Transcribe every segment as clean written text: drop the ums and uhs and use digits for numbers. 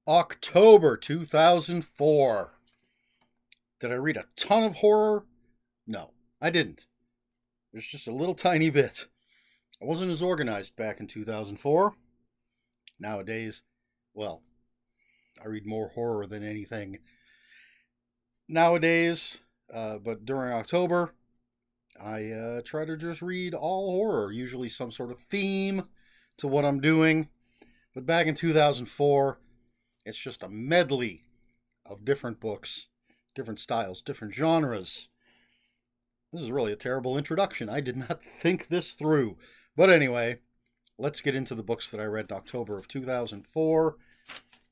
October 2004. Did I read a ton of horror? No, I didn't. There's just a little tiny bit. I wasn't as organized back in 2004. Nowadays, well, I read more horror than anything nowadays. But during October, I try to just read all horror, usually some sort of theme to what I'm doing. But back in 2004, it's just a medley of different books, different styles, different genres. This is really a terrible introduction. I did not think this through. But anyway, let's get into the books that I read in October of 2004,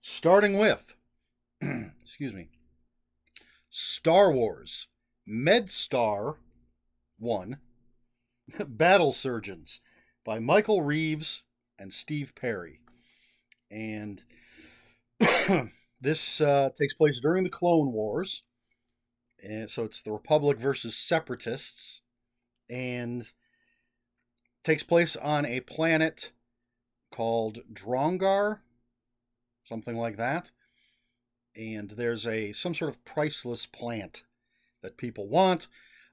starting with, excuse me, Star Wars, MedStar 1, Battle Surgeons by Michael Reeves and Steve Perry. And this takes place during the Clone Wars. And so it's the Republic versus Separatists. And takes place on a planet called Drongar, something like that. And there's some sort of priceless plant that people want,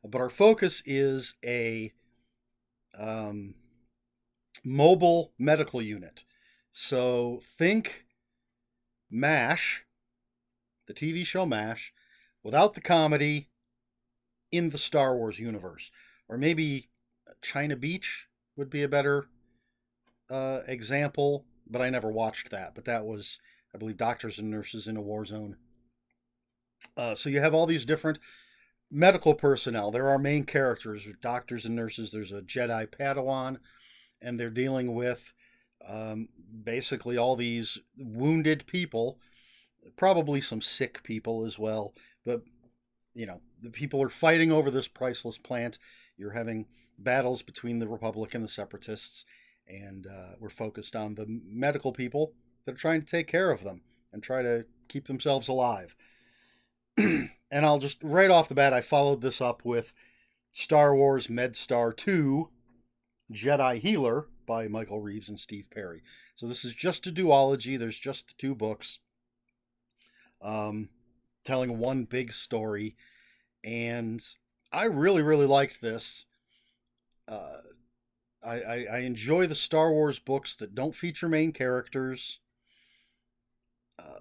but our focus is a mobile medical unit. So think MASH, the TV show MASH, without the comedy in the Star Wars universe. Or maybe China Beach would be a better example, but I never watched that. But that was, I believe, doctors and nurses in a war zone. So you have all these different medical personnel. There are main characters, doctors and nurses. There's a Jedi Padawan, and they're dealing with basically all these wounded people, probably some sick people as well. But, you know, the people are fighting over this priceless plant. You're having battles between the Republic and the Separatists, and we're focused on the medical people that are trying to take care of them and try to keep themselves alive. And I'll just, right off the bat, I followed this up with Star Wars MedStar 2, Jedi Healer by Michael Reeves and Steve Perry. So this is just a duology. There's just the two books telling one big story. And I really, really liked this. I enjoy the Star Wars books that don't feature main characters.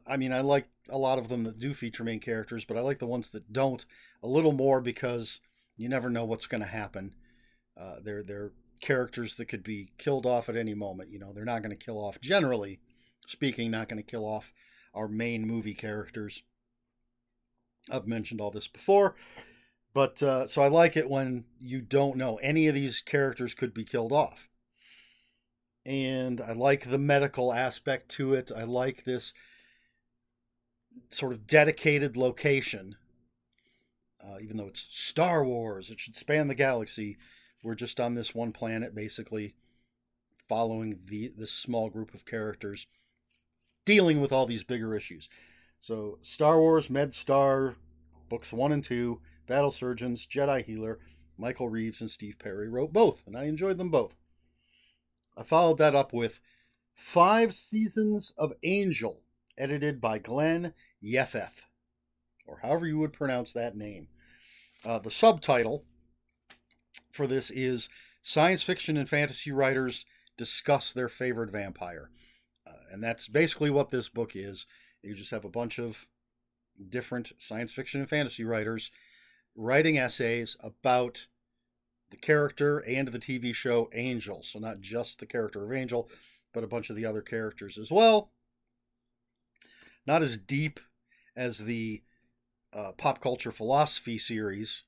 I mean, I like a lot of them that do feature main characters, but I like the ones that don't a little more because you never know what's going to happen. They're characters that could be killed off at any moment. You know, they're not going to kill off, generally speaking, not going to kill off our main movie characters. I've mentioned all this before, but so I like it when you don't know any of these characters could be killed off. And I like the medical aspect to it. I like this sort of dedicated location. Even though it's Star Wars, it should span the galaxy. We're just on this one planet, basically following this small group of characters dealing with all these bigger issues. So Star Wars, MedStar, books 1 and 2, Battle Surgeons, Jedi Healer, Michael Reeves and Steve Perry wrote both, and I enjoyed them both. I followed that up with 5 Seasons of Angel, edited by Glenn Yeffeth, or however you would pronounce that name. The subtitle for this is Science Fiction and Fantasy Writers Discuss Their Favorite Vampire. And that's basically what this book is. You just have a bunch of different science fiction and fantasy writers writing essays about the character and the TV show Angel. So not just the character of Angel, but a bunch of the other characters as well. Not as deep as the pop culture philosophy series,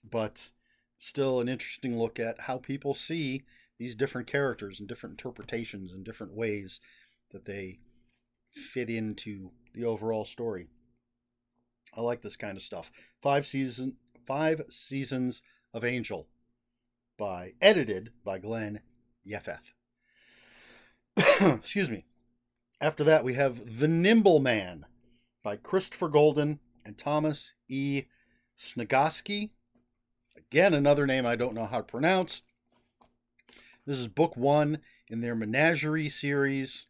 but still an interesting look at how people see these different characters and different interpretations and different ways that they fit into the overall story. I like this kind of stuff. 5 Seasons of Angel, edited by Glenn Yeffeth. Excuse me. After that, we have The Nimble Man by Christopher Golden and Thomas E. Snigoski. Again, another name I don't know how to pronounce. This is book 1 in their Menagerie series.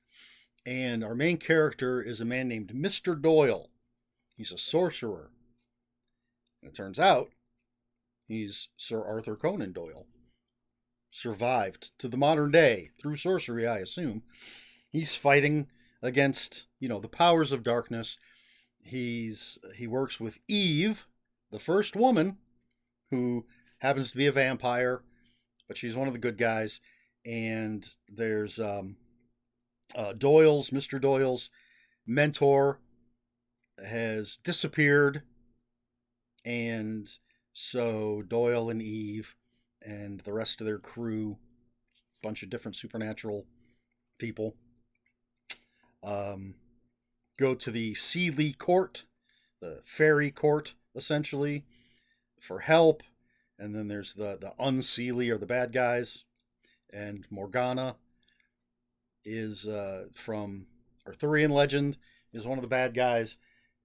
And our main character is a man named Mr. Doyle. He's a sorcerer. And it turns out he's Sir Arthur Conan Doyle. Survived to the modern day through sorcery, I assume. He's fighting against, the powers of darkness. He works with Eve, the first woman, who happens to be a vampire, but she's one of the good guys. And there's Mr. Doyle's mentor has disappeared, and so Doyle and Eve and the rest of their crew, bunch of different supernatural people, go to the Sealy court, the fairy court, essentially, for help. And then there's the Unseelie, or the bad guys, and Morgana is from Arthurian legend, is one of the bad guys.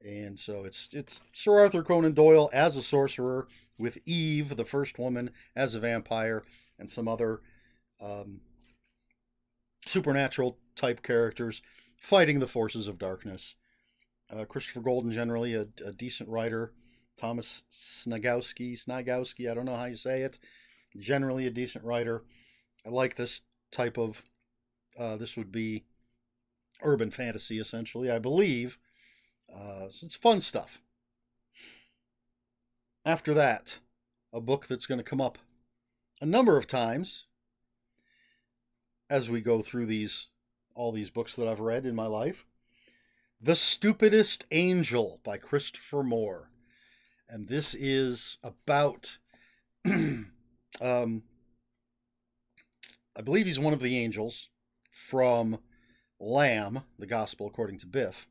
And so it's Sir Arthur Conan Doyle as a sorcerer, with Eve, the first woman, as a vampire, and some other supernatural type characters fighting the forces of darkness. Christopher Golden, generally a decent writer. Thomas Snagowski, I don't know how you say it. Generally a decent writer. I like this type of, this would be urban fantasy, essentially, I believe. So it's fun stuff. After that, a book that's going to come up a number of times as we go through all these books that I've read in my life. The Stupidest Angel by Christopher Moore. And this is about, I believe he's one of the angels from Lamb, the Gospel According to Biff.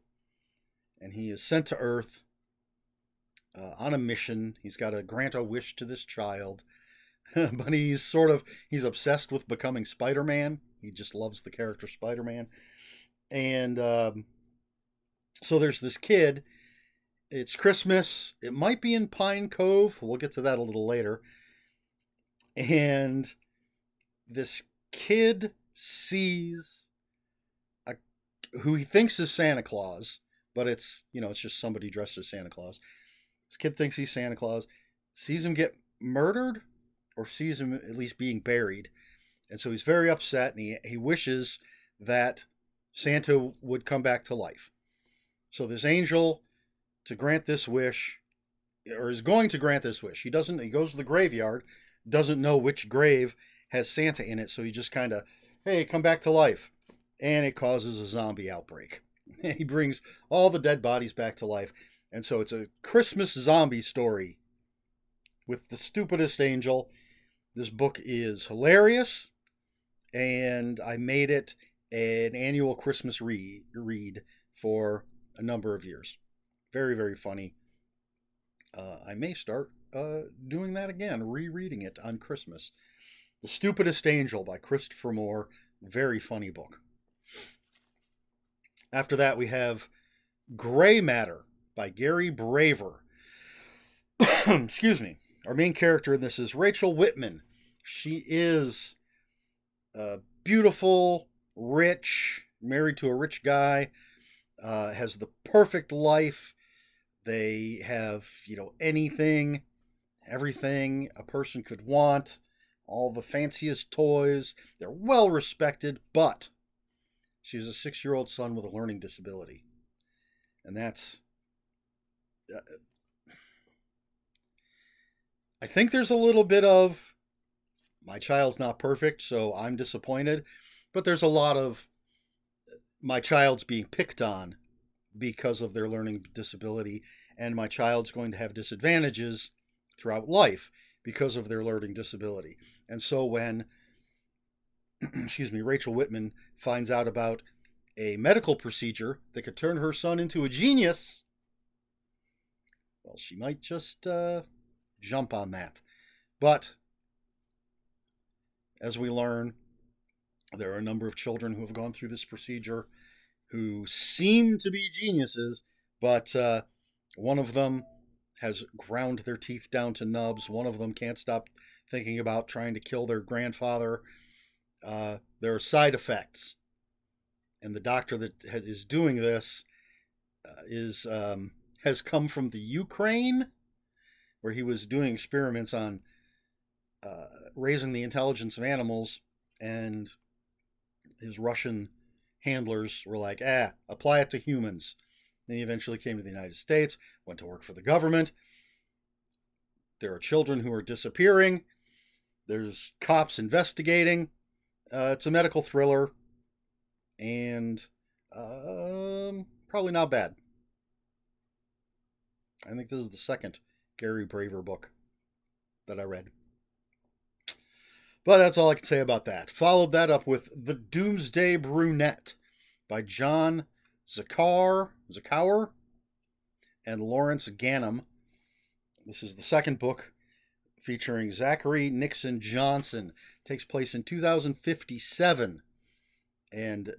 And he is sent to Earth on a mission. He's got to grant a wish to this child. But he's obsessed with becoming Spider-Man. He just loves the character Spider-Man. And so there's this kid. It's Christmas. It might be in Pine Cove. We'll get to that a little later. And this kid sees who he thinks is Santa Claus, but it's just somebody dressed as Santa Claus. This kid thinks he's Santa Claus, sees him get murdered, or sees him at least being buried. And so he's very upset, and he wishes that Santa would come back to life. So this angel, to grant this wish, or is going to grant this wish. He goes to the graveyard, doesn't know which grave has Santa in it, so he just kind of, hey, come back to life. And it causes a zombie outbreak. He brings all the dead bodies back to life. And so it's a Christmas zombie story with The Stupidest Angel. This book is hilarious, and I made it an annual Christmas read for a number of years. Very, very funny. I may start doing that again, rereading it on Christmas. The Stupidest Angel by Christopher Moore. Very funny book. After that, we have Gray Matter by Gary Braver. Excuse me. Our main character in this is Rachel Whitman. She is beautiful, rich, married to a rich guy, has the perfect life. They have, anything, everything a person could want, all the fanciest toys. They're well respected, but she has a 6-year-old son with a learning disability. And that's, I think there's a little bit of, my child's not perfect, so I'm disappointed. But there's a lot of, my child's being picked on because of their learning disability, and my child's going to have disadvantages throughout life because of their learning disability. And so when, Rachel Whitman finds out about a medical procedure that could turn her son into a genius, well, she might just jump on that. But as we learn, there are a number of children who have gone through this procedure who seem to be geniuses, but one of them has ground their teeth down to nubs. One of them can't stop thinking about trying to kill their grandfather. There are side effects and the doctor that is doing this is has come from the Ukraine, where he was doing experiments on raising the intelligence of animals, and his Russian handlers were like, apply it to humans. Then he eventually came to the United States, went to work for the government. There are children who are disappearing. There's cops investigating. It's a medical thriller, and probably not bad. I think this is the second Gary Braver book that I read. But that's all I can say about that. Followed that up with The Doomsday Brunette by John Zakar and Lawrence Gannam. This is the second book featuring Zachary Nixon Johnson. It takes place in 2057. And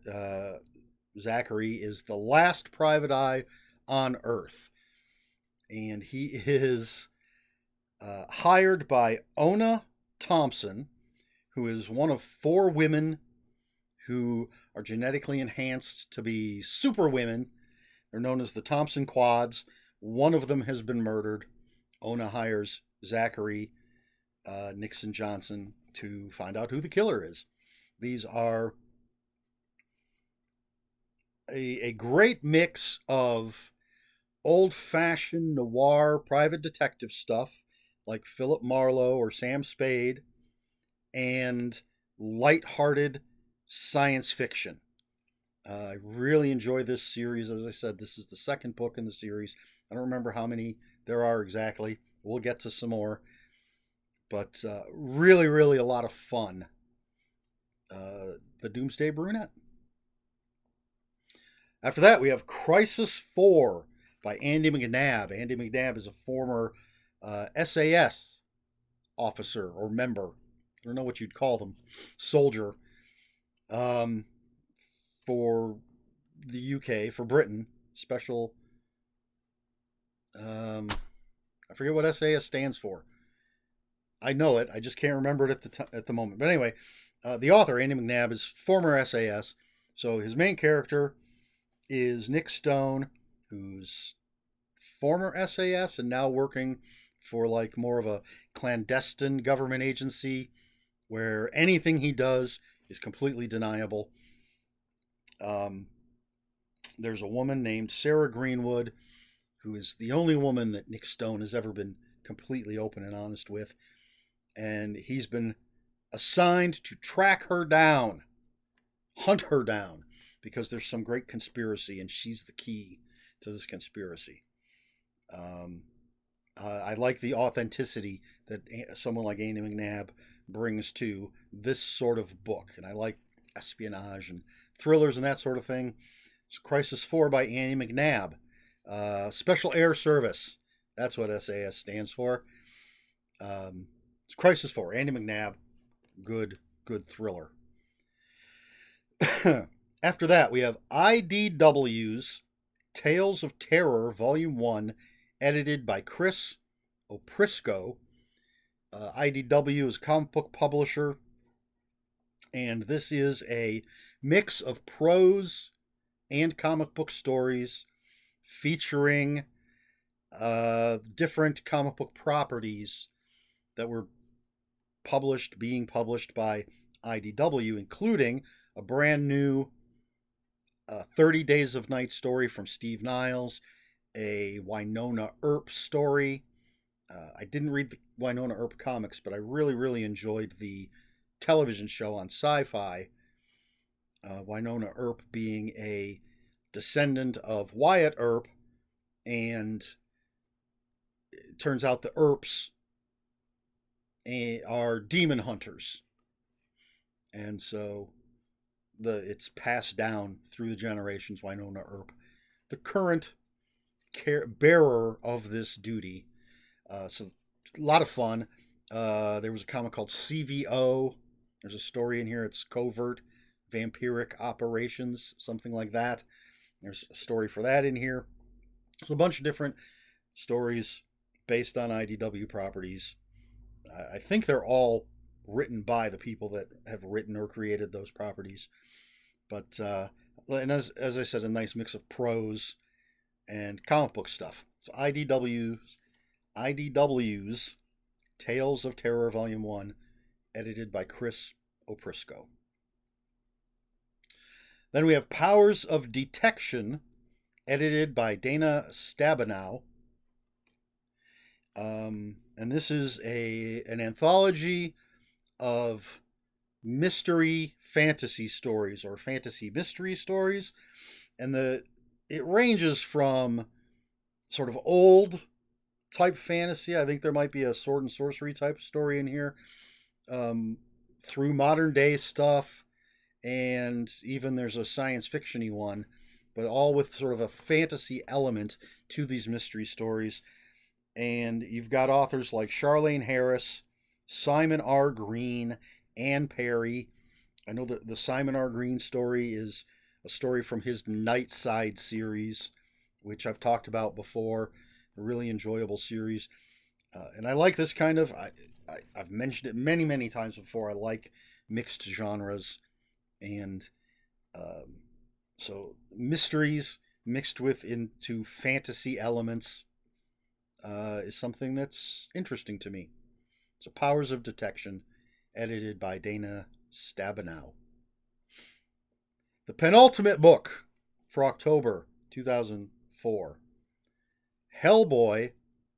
Zachary is the last private eye on Earth. And he is hired by Ona Thompson, who is one of 4 women who are genetically enhanced to be super women. They're known as the Thompson Quads. One of them has been murdered. Ona hires Zachary Nixon Johnson to find out who the killer is. These are a great mix of old-fashioned noir private detective stuff like Philip Marlowe or Sam Spade, and light-hearted science fiction. I really enjoy this series. As I said, this is the second book in the series. I don't remember how many there are exactly. We'll get to some more. But really, really a lot of fun. The Doomsday Brunette. After that, we have Crisis 4 by Andy McNabb. Andy McNabb is a former SAS officer or member. I don't know what you'd call them. Soldier. For the UK, for Britain. Special. I forget what SAS stands for. I know it. I just can't remember it at the moment. But anyway, the author, Andy McNabb, is former SAS. So his main character is Nick Stone, who's former SAS and now working for like more of a clandestine government agency where anything he does is completely deniable. There's a woman named Sarah Greenwood, who is the only woman that Nick Stone has ever been completely open and honest with. And he's been assigned to track her down, hunt her down, because there's some great conspiracy, and she's the key to this conspiracy. I like the authenticity that someone like Andy McNabb brings to this sort of book, and I like espionage and thrillers and that sort of thing. It's Crisis 4 by Andy McNabb. Special Air Service. That's what SAS stands for. It's Crisis 4, Andy McNabb. Good thriller. After that, we have IDW's Tales of Terror, Volume 1, edited by Chris Oprisco. IDW is a comic book publisher, and this is a mix of prose and comic book stories featuring different comic book properties that were being published by IDW, including a brand new 30 Days of Night story from Steve Niles, a Winona Earp story. I didn't read the Winona Earp comics, but I really, really enjoyed the television show on Sci-Fi. Winona Earp being a descendant of Wyatt Earp, and it turns out the Earps are demon hunters. And so it's passed down through the generations, Winona Earp, the current bearer of this duty. So a lot of fun. There was a comic called CVO. There's a story in here. It's Covert Vampiric Operations, something like that. There's a story for that in here. So a bunch of different stories based on IDW properties. I think they're all written by the people that have written or created those properties. But and as I said, a nice mix of prose and comic book stuff. So IDW's Tales of Terror Volume 1, edited by Chris Oprisco. Then we have Powers of Detection, edited by Dana Stabenow. And this is an anthology of mystery fantasy stories, or fantasy mystery stories. And it ranges from sort of old type fantasy. I think there might be a sword and sorcery type story in here, through modern day stuff, and even there's a science fiction-y one, but all with sort of a fantasy element to these mystery stories. And you've got authors like Charlaine Harris, Simon R. Green, Ann Perry. I know that the Simon R. Green story is a story from his Nightside series, which I've talked about before. A really enjoyable series. And I like this kind of, I've mentioned it many, many times before. I like mixed genres. And so mysteries mixed into fantasy elements is something that's interesting to me. So Powers of Detection, edited by Dana Stabenow. The penultimate book for October 2004, Hellboy,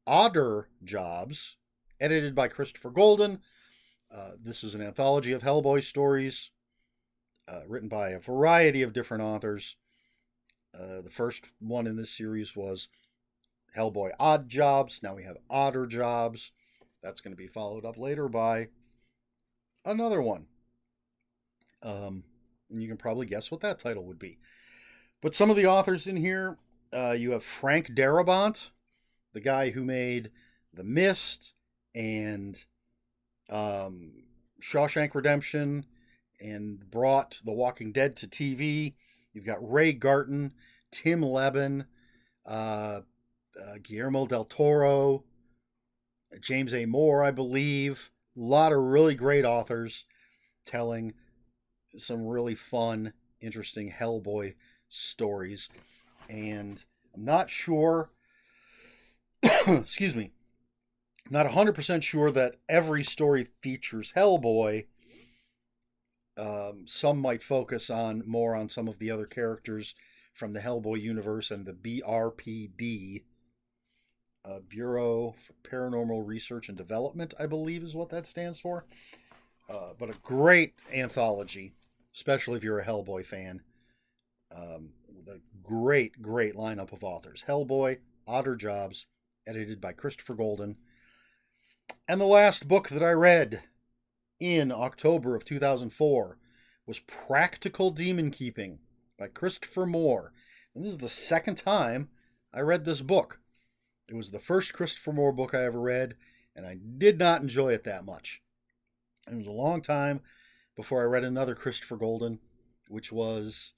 Odder Jobs, edited by Christopher Golden. This is an anthology of Hellboy stories, written by a variety of different authors. The first one in this series was Hellboy Odd Jobs. Now we have Odder Jobs. That's going to be followed up later by another one. And you can probably guess what that title would be. But some of the authors in here, you have Frank Darabont, the guy who made The Mist and Shawshank Redemption and brought The Walking Dead to TV. You've got Ray Garton, Tim Levin, Guillermo del Toro, James A. Moore, I believe. A lot of really great authors telling some really fun, interesting Hellboy stories. And I'm not sure, excuse me, I'm not 100% sure that every story features Hellboy. Some might focus more on some of the other characters from the Hellboy universe and the BRPD, Bureau for Paranormal Research and Development, I believe is what that stands for. But a great anthology, especially if you're a Hellboy fan. With a great, great lineup of authors. Hellboy, Odder Jobs, edited by Christopher Golden. And the last book that I read in October of 2004 was Practical Demon Keeping by Christopher Moore. And this is the second time I read this book. It was the first Christopher Moore book I ever read, and I did not enjoy it that much. It was a long time before I read another Christopher Golden, which was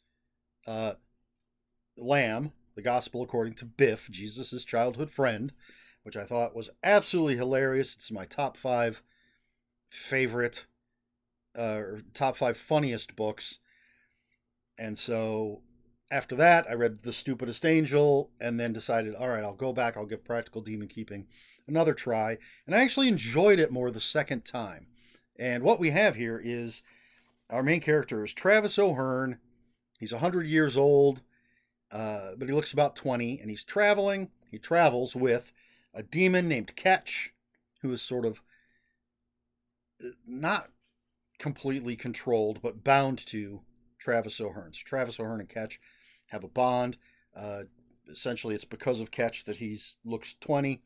Lamb, the Gospel According to Biff, Jesus' childhood friend, which I thought was absolutely hilarious. It's my top 5 favorite, top 5 funniest books. And so after that, I read The Stupidest Angel and then decided, all right, I'll go back. I'll give Practical Demon Keeping another try. And I actually enjoyed it more the second time. And what we have here is our main character is Travis O'Hearn. He's 100 years old, but he looks about 20, and he's traveling. He travels with a demon named Ketch, who is sort of not completely controlled, but bound to Travis O'Hearn. So Travis O'Hearn and Ketch have a bond. Essentially, it's because of Ketch that he looks 20,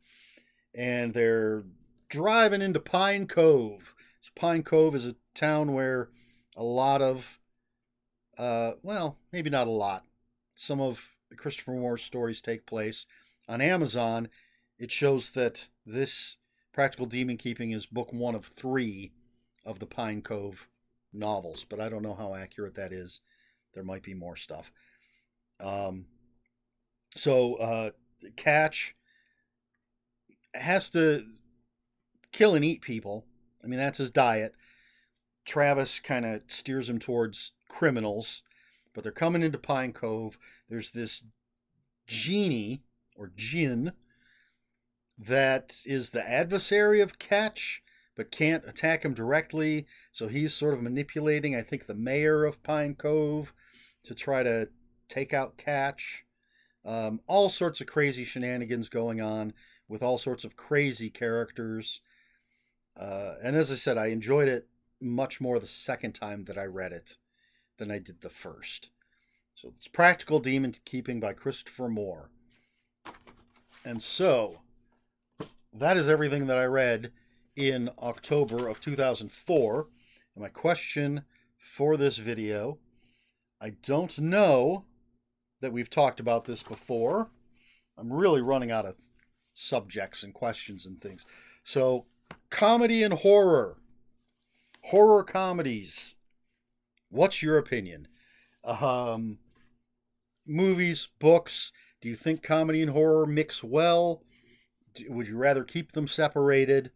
and they're driving into Pine Cove. So Pine Cove is a town where a lot of, well, maybe not a lot, some of Christopher Moore's stories take place. On Amazon, it shows that this Practical Demon Keeping is book 1 of 3 of the Pine Cove novels, but I don't know how accurate that is. There might be more stuff. Ketch has to kill and eat people. I mean, that's his diet. Travis kind of steers him towards criminals, but they're coming into Pine Cove. There's this genie or djinn that is the adversary of Ketch, but can't attack him directly. So he's sort of manipulating, I think, the mayor of Pine Cove to try to take out Ketch. All sorts of crazy shenanigans going on with all sorts of crazy characters. And as I said, I enjoyed it much more the second time that I read it than I did the first. So it's Practical Demon Keeping by Christopher Moore. And so that is everything that I read in October of 2004. And my question for this video, I don't know that we've talked about this before. I'm really running out of subjects and questions and things. So, comedy and horror. Horror comedies. What's your opinion? Movies, books. Do you think comedy and horror mix well? Would you rather keep them separated?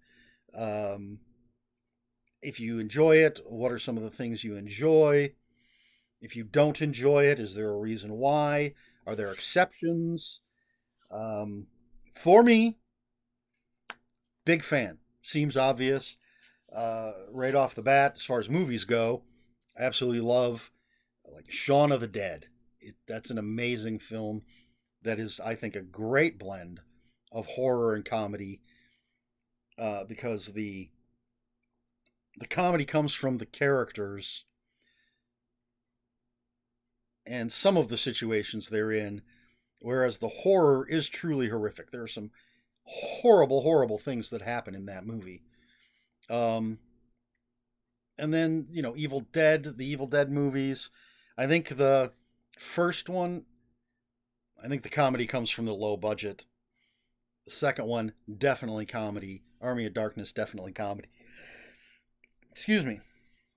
If you enjoy it, what are some of the things you enjoy? If you don't enjoy it, is there a reason why? Are there exceptions? For me, big fan. Seems obvious right off the bat. As far as movies go, I absolutely love like Shaun of the Dead. That's an amazing film that is, I think, a great blend of horror and comedy because the comedy comes from the characters and some of the situations they're in, whereas the horror is truly horrific. There are some horrible, horrible things that happen in that movie. And then, Evil Dead, the Evil Dead movies. I think the first one, I think the comedy comes from the low budget. The second one, definitely comedy. Army of Darkness, definitely comedy. Excuse me.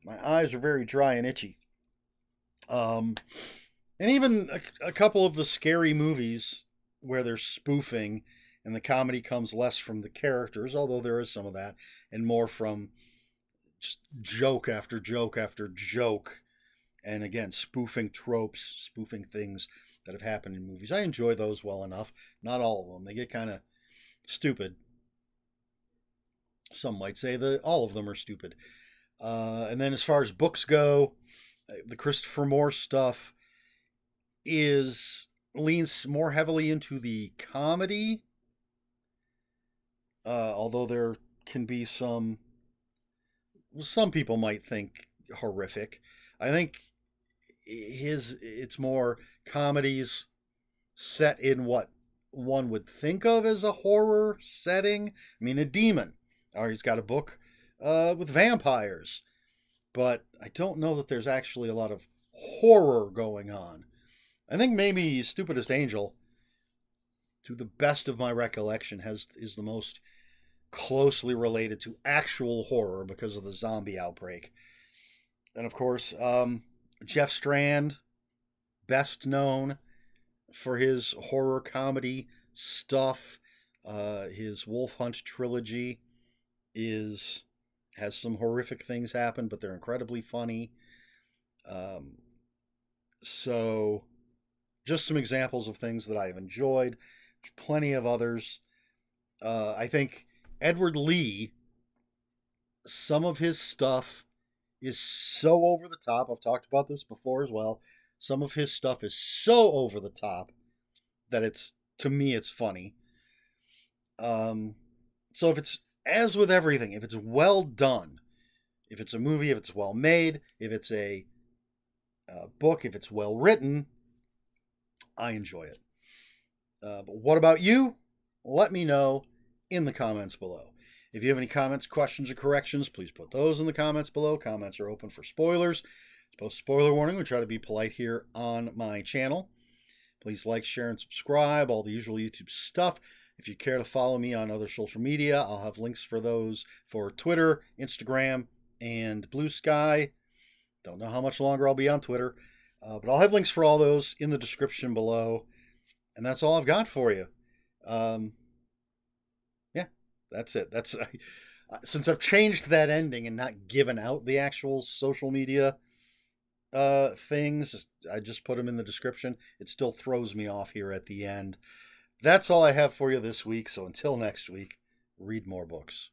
My eyes are very dry and itchy. And even a couple of the scary movies where they're spoofing and the comedy comes less from the characters, although there is some of that, and more from just joke after joke after joke. And again, spoofing tropes, spoofing things that have happened in movies. I enjoy those well enough. Not all of them. They get kind of stupid. Some might say that all of them are stupid. And then as far as books go, the Christopher Moore stuff leans more heavily into the comedy, although there can be some people might think horrific. I think it's more comedies set in what one would think of as a horror setting. I mean, a demon. Or he's got a book with vampires. But I don't know that there's actually a lot of horror going on. I think maybe Stupidest Angel, to the best of my recollection, is the most closely related to actual horror because of the zombie outbreak. And of course, Jeff Strand, best known for his horror comedy stuff. His Wolf Hunt trilogy has some horrific things happen, but they're incredibly funny. So just some examples of things that I've enjoyed. There's plenty of others. I think Edward Lee, some of his stuff is so over the top. I've talked about this before as well. Some of his stuff is so over the top that to me, it's funny. So if it's, as with everything, if it's well done, if it's a movie, if it's well made, if it's a book, if it's well written, I enjoy it. But what about you? Let me know in the comments below. If you have any comments, questions, or corrections, please put those in the comments below. Comments are open for spoilers. Post spoiler warning. We try to be polite here on my channel. Please like, share, and subscribe. All the usual YouTube stuff. If you care to follow me on other social media, I'll have links for those for Twitter, Instagram, and Bluesky. Don't know how much longer I'll be on Twitter, but I'll have links for all those in the description below. And that's all I've got for you. Yeah, that's it. Since I've changed that ending and not given out the actual social media things. I just put them in the description. It still throws me off here at the end. That's all I have for you this week. So until next week, read more books.